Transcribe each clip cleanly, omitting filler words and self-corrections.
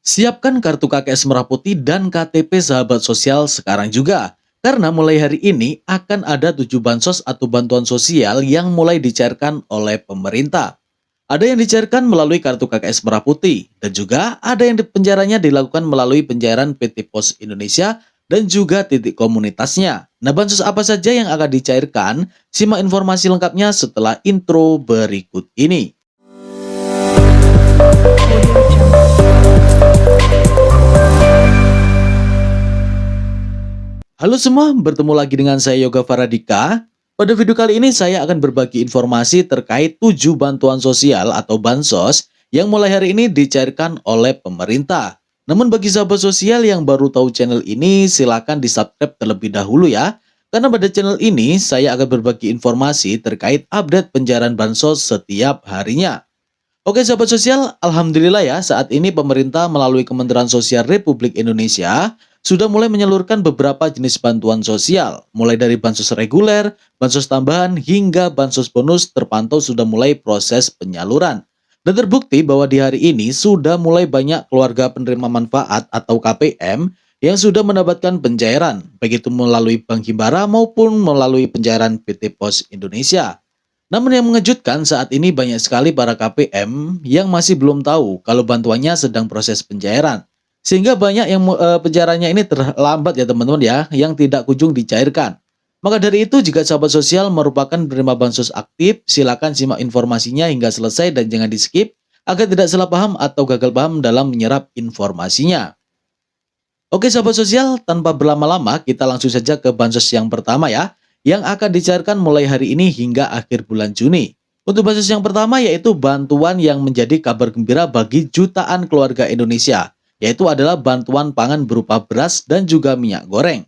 Siapkan kartu KKS Merah Putih dan KTP Sahabat Sosial sekarang juga. Karena mulai hari ini akan ada 7 bansos atau bantuan sosial yang mulai dicairkan oleh pemerintah. Ada yang dicairkan melalui kartu KKS Merah Putih, dan juga ada yang penjaraannya dilakukan melalui pencairan PT Pos Indonesia dan juga titik komunitasnya. Nah, bansos apa saja yang akan dicairkan? Simak informasi lengkapnya setelah intro berikut ini. Halo semua, bertemu lagi dengan saya Yoga Faradika. Pada video kali ini saya akan berbagi informasi terkait 7 bantuan sosial atau bansos yang mulai hari ini dicairkan oleh pemerintah. Namun bagi sahabat sosial yang baru tahu channel ini, silakan di-subscribe terlebih dahulu ya. Karena pada channel ini saya akan berbagi informasi terkait update pencairan bansos setiap harinya. Oke sahabat sosial, alhamdulillah ya saat ini pemerintah melalui Kementerian Sosial Republik Indonesia sudah mulai menyalurkan beberapa jenis bantuan sosial, mulai dari bansos reguler, bansos tambahan, hingga bansos bonus terpantau sudah mulai proses penyaluran. Dan terbukti bahwa di hari ini sudah mulai banyak keluarga penerima manfaat atau KPM yang sudah mendapatkan pencairan, baik itu melalui Bank Himbara maupun melalui pencairan PT Pos Indonesia. Namun yang mengejutkan saat ini banyak sekali para KPM yang masih belum tahu kalau bantuannya sedang proses pencairan. Sehingga banyak yang pencairannya ini terlambat ya teman-teman ya, yang tidak kunjung dicairkan. Maka dari itu jika sahabat sosial merupakan penerima bansos aktif, silakan simak informasinya hingga selesai dan jangan di-skip agar tidak salah paham atau gagal paham dalam menyerap informasinya. Oke sahabat sosial, tanpa berlama-lama kita langsung saja ke bansos yang pertama ya, yang akan dicairkan mulai hari ini hingga akhir bulan Juni. Untuk bansos yang pertama yaitu bantuan yang menjadi kabar gembira bagi jutaan keluarga Indonesia, yaitu adalah bantuan pangan berupa beras dan juga minyak goreng.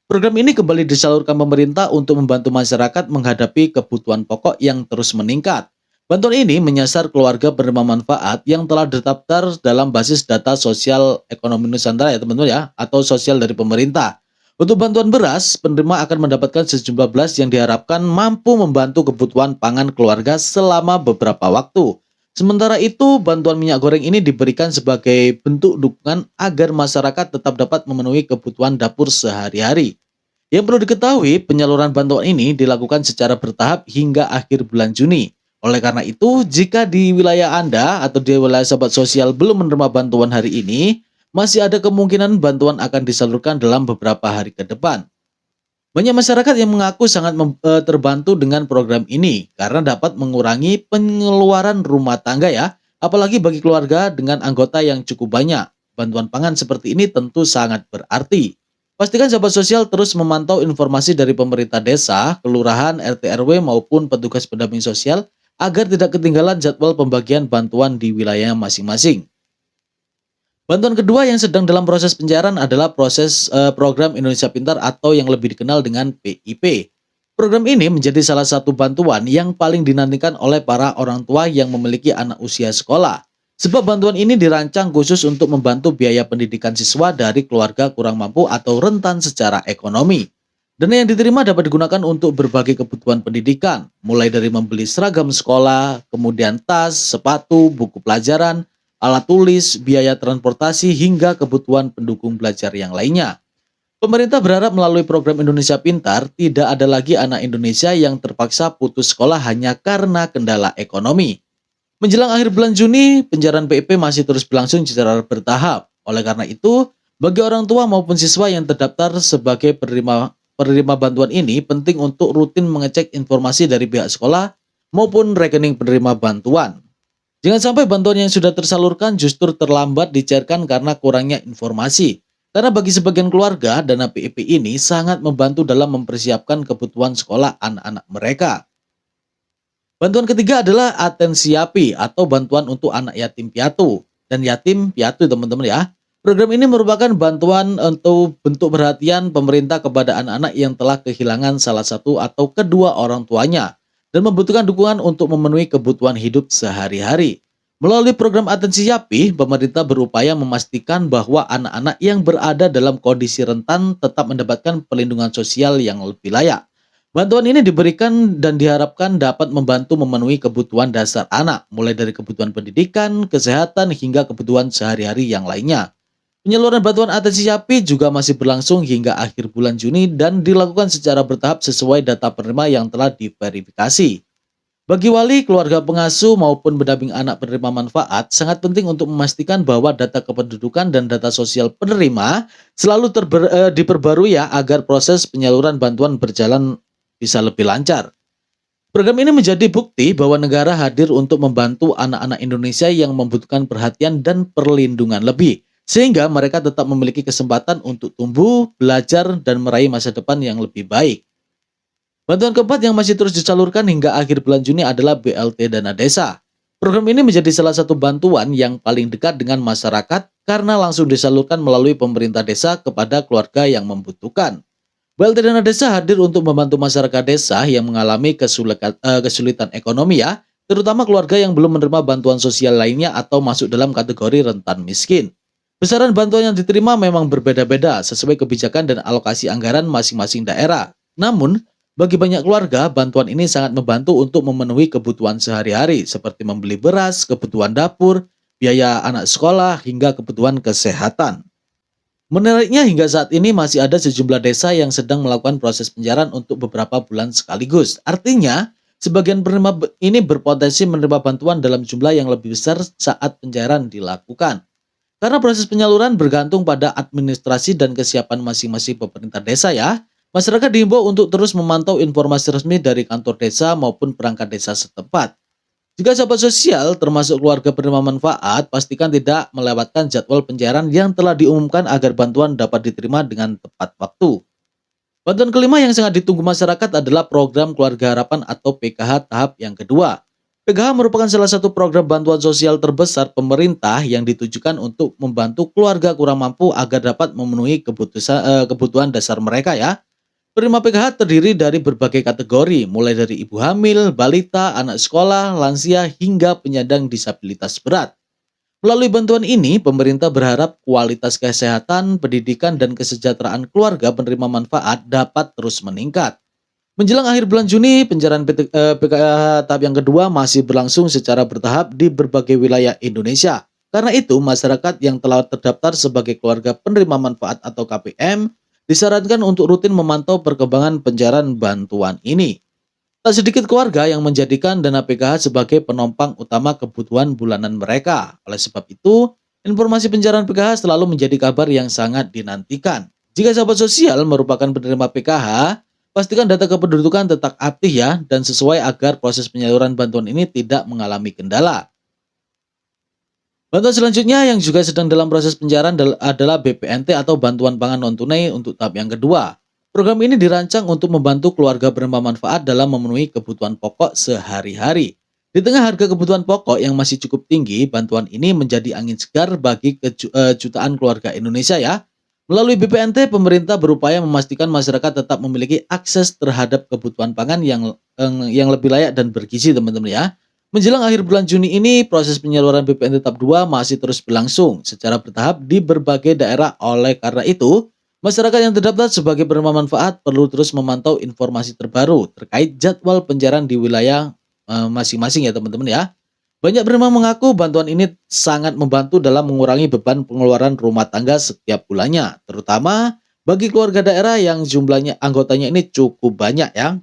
Program ini kembali disalurkan pemerintah untuk membantu masyarakat menghadapi kebutuhan pokok yang terus meningkat. Bantuan ini menyasar keluarga penerima manfaat yang telah terdaftar dalam basis data sosial ekonomi Nusantara ya teman-teman ya, atau sosial dari pemerintah. Untuk bantuan beras, penerima akan mendapatkan sejumlah beras yang diharapkan mampu membantu kebutuhan pangan keluarga selama beberapa waktu. Sementara itu, bantuan minyak goreng ini diberikan sebagai bentuk dukungan agar masyarakat tetap dapat memenuhi kebutuhan dapur sehari-hari. Yang perlu diketahui, penyaluran bantuan ini dilakukan secara bertahap hingga akhir bulan Juni. Oleh karena itu, jika di wilayah Anda atau di wilayah sahabat sosial belum menerima bantuan hari ini, masih ada kemungkinan bantuan akan disalurkan dalam beberapa hari ke depan. Banyak masyarakat yang mengaku sangat terbantu dengan program ini karena dapat mengurangi pengeluaran rumah tangga ya, apalagi bagi keluarga dengan anggota yang cukup banyak. Bantuan pangan seperti ini tentu sangat berarti. Pastikan sahabat sosial terus memantau informasi dari pemerintah desa, kelurahan, RT RW maupun petugas pendamping sosial agar tidak ketinggalan jadwal pembagian bantuan di wilayah masing-masing. Bantuan kedua yang sedang dalam proses pencairan adalah program Indonesia Pintar atau yang lebih dikenal dengan PIP. Program ini menjadi salah satu bantuan yang paling dinantikan oleh para orang tua yang memiliki anak usia sekolah. Sebab bantuan ini dirancang khusus untuk membantu biaya pendidikan siswa dari keluarga kurang mampu atau rentan secara ekonomi. Dana yang diterima dapat digunakan untuk berbagai kebutuhan pendidikan, mulai dari membeli seragam sekolah, kemudian tas, sepatu, buku pelajaran, alat tulis, biaya transportasi, hingga kebutuhan pendukung belajar yang lainnya. Pemerintah berharap melalui program Indonesia Pintar, tidak ada lagi anak Indonesia yang terpaksa putus sekolah hanya karena kendala ekonomi. Menjelang akhir bulan Juni, pencairan PIP masih terus berlangsung secara bertahap. Oleh karena itu, bagi orang tua maupun siswa yang terdaftar sebagai penerima bantuan ini, penting untuk rutin mengecek informasi dari pihak sekolah maupun rekening penerima bantuan. Jangan sampai bantuan yang sudah tersalurkan justru terlambat dicairkan karena kurangnya informasi. Karena bagi sebagian keluarga, dana PIP ini sangat membantu dalam mempersiapkan kebutuhan sekolah anak-anak mereka. Bantuan ketiga adalah Atensiapi atau bantuan untuk anak yatim piatu dan yatim piatu teman-teman ya. Program ini merupakan bantuan untuk bentuk perhatian pemerintah kepada anak-anak yang telah kehilangan salah satu atau kedua orang tuanya dan membutuhkan dukungan untuk memenuhi kebutuhan hidup sehari-hari. Melalui program Atensi Yapi, pemerintah berupaya memastikan bahwa anak-anak yang berada dalam kondisi rentan tetap mendapatkan perlindungan sosial yang lebih layak. Bantuan ini diberikan dan diharapkan dapat membantu memenuhi kebutuhan dasar anak, mulai dari kebutuhan pendidikan, kesehatan, hingga kebutuhan sehari-hari yang lainnya. Penyaluran bantuan atasi sapi juga masih berlangsung hingga akhir bulan Juni dan dilakukan secara bertahap sesuai data penerima yang telah diverifikasi. Bagi wali, keluarga pengasuh maupun pendamping anak penerima manfaat, sangat penting untuk memastikan bahwa data kependudukan dan data sosial penerima selalu diperbarui ya agar proses penyaluran bantuan berjalan bisa lebih lancar. Program ini menjadi bukti bahwa negara hadir untuk membantu anak-anak Indonesia yang membutuhkan perhatian dan perlindungan lebih, sehingga mereka tetap memiliki kesempatan untuk tumbuh, belajar, dan meraih masa depan yang lebih baik. Bantuan keempat yang masih terus disalurkan hingga akhir bulan Juni adalah BLT Dana Desa. Program ini menjadi salah satu bantuan yang paling dekat dengan masyarakat karena langsung disalurkan melalui pemerintah desa kepada keluarga yang membutuhkan. BLT Dana Desa hadir untuk membantu masyarakat desa yang mengalami kesulitan ekonomi ya, terutama keluarga yang belum menerima bantuan sosial lainnya atau masuk dalam kategori rentan miskin. Besaran bantuan yang diterima memang berbeda-beda sesuai kebijakan dan alokasi anggaran masing-masing daerah. Namun, bagi banyak keluarga, bantuan ini sangat membantu untuk memenuhi kebutuhan sehari-hari seperti membeli beras, kebutuhan dapur, biaya anak sekolah, hingga kebutuhan kesehatan. Menariknya hingga saat ini masih ada sejumlah desa yang sedang melakukan proses pencarian untuk beberapa bulan sekaligus. Artinya, sebagian penerima ini berpotensi menerima bantuan dalam jumlah yang lebih besar saat pencairan dilakukan. Karena proses penyaluran bergantung pada administrasi dan kesiapan masing-masing pemerintah desa ya. Masyarakat diimbau untuk terus memantau informasi resmi dari kantor desa maupun perangkat desa setempat. Jika sahabat sosial, termasuk keluarga penerima manfaat, pastikan tidak melewatkan jadwal pencairan yang telah diumumkan agar bantuan dapat diterima dengan tepat waktu. Bantuan kelima yang sangat ditunggu masyarakat adalah program Keluarga Harapan atau PKH tahap yang kedua. PKH merupakan salah satu program bantuan sosial terbesar pemerintah yang ditujukan untuk membantu keluarga kurang mampu agar dapat memenuhi kebutuhan dasar mereka ya. Penerima PKH terdiri dari berbagai kategori, mulai dari ibu hamil, balita, anak sekolah, lansia, hingga penyandang disabilitas berat. Melalui bantuan ini, pemerintah berharap kualitas kesehatan, pendidikan, dan kesejahteraan keluarga penerima manfaat dapat terus meningkat. Menjelang akhir bulan Juni, pencarian PKH tahap yang kedua masih berlangsung secara bertahap di berbagai wilayah Indonesia. Karena itu, masyarakat yang telah terdaftar sebagai keluarga penerima manfaat atau KPM disarankan untuk rutin memantau perkembangan pencarian bantuan ini. Tak sedikit keluarga yang menjadikan dana PKH sebagai penopang utama kebutuhan bulanan mereka. Oleh sebab itu, informasi pencarian PKH selalu menjadi kabar yang sangat dinantikan. Jika sahabat sosial merupakan penerima PKH, pastikan data kependudukan tetap aktif ya dan sesuai agar proses penyaluran bantuan ini tidak mengalami kendala. Bantuan selanjutnya yang juga sedang dalam proses pencarian adalah BPNT atau Bantuan Pangan Non-Tunai untuk tahap yang kedua. Program ini dirancang untuk membantu keluarga penerima manfaat dalam memenuhi kebutuhan pokok sehari-hari. Di tengah harga kebutuhan pokok yang masih cukup tinggi, bantuan ini menjadi angin segar bagi jutaan keluarga Indonesia ya. Melalui BPNT, pemerintah berupaya memastikan masyarakat tetap memiliki akses terhadap kebutuhan pangan yang lebih layak dan bergizi teman-teman ya. Menjelang akhir bulan Juni ini, proses penyaluran BPNT tahap 2 masih terus berlangsung secara bertahap di berbagai daerah. Oleh karena itu, masyarakat yang terdaftar sebagai penerima manfaat perlu terus memantau informasi terbaru terkait jadwal pencairan di wilayah masing-masing ya teman-teman ya. Banyak penerima mengaku bantuan ini sangat membantu dalam mengurangi beban pengeluaran rumah tangga setiap bulannya, terutama bagi keluarga daerah yang jumlahnya anggotanya ini cukup banyak ya.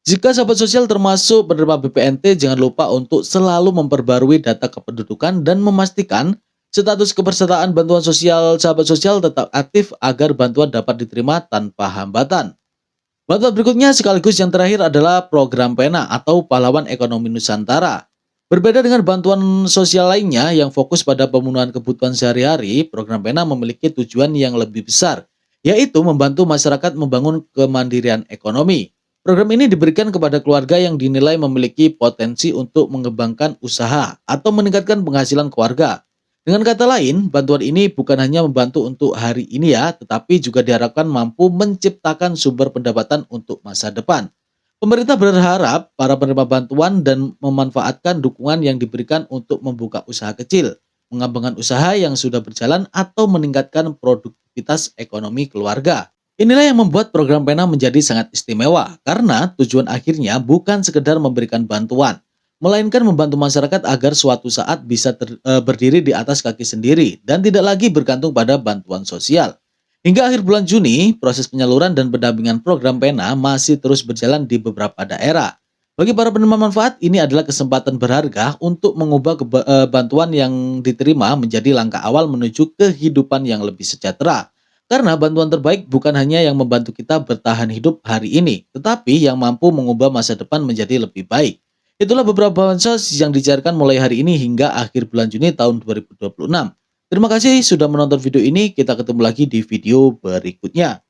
Jika sahabat sosial termasuk penerima BPNT, jangan lupa untuk selalu memperbarui data kependudukan dan memastikan status kepesertaan bantuan sosial sahabat sosial tetap aktif agar bantuan dapat diterima tanpa hambatan. Bantuan berikutnya sekaligus yang terakhir adalah program PENA atau Pahlawan Ekonomi Nusantara. Berbeda dengan bantuan sosial lainnya yang fokus pada pemenuhan kebutuhan sehari-hari, program PENA memiliki tujuan yang lebih besar, yaitu membantu masyarakat membangun kemandirian ekonomi. Program ini diberikan kepada keluarga yang dinilai memiliki potensi untuk mengembangkan usaha atau meningkatkan penghasilan keluarga. Dengan kata lain, bantuan ini bukan hanya membantu untuk hari ini ya, tetapi juga diharapkan mampu menciptakan sumber pendapatan untuk masa depan. Pemerintah berharap para penerima bantuan dan memanfaatkan dukungan yang diberikan untuk membuka usaha kecil, mengembangkan usaha yang sudah berjalan atau meningkatkan produktivitas ekonomi keluarga. Inilah yang membuat program Pena menjadi sangat istimewa, karena tujuan akhirnya bukan sekedar memberikan bantuan, melainkan membantu masyarakat agar suatu saat bisa berdiri di atas kaki sendiri dan tidak lagi bergantung pada bantuan sosial. Hingga akhir bulan Juni, proses penyaluran dan pendampingan program Pena masih terus berjalan di beberapa daerah. Bagi para penerima manfaat, ini adalah kesempatan berharga untuk mengubah bantuan yang diterima menjadi langkah awal menuju kehidupan yang lebih sejahtera. Karena bantuan terbaik bukan hanya yang membantu kita bertahan hidup hari ini, tetapi yang mampu mengubah masa depan menjadi lebih baik. Itulah beberapa bansos yang dicairkan mulai hari ini hingga akhir bulan Juni tahun 2026. Terima kasih sudah menonton video ini, kita ketemu lagi di video berikutnya.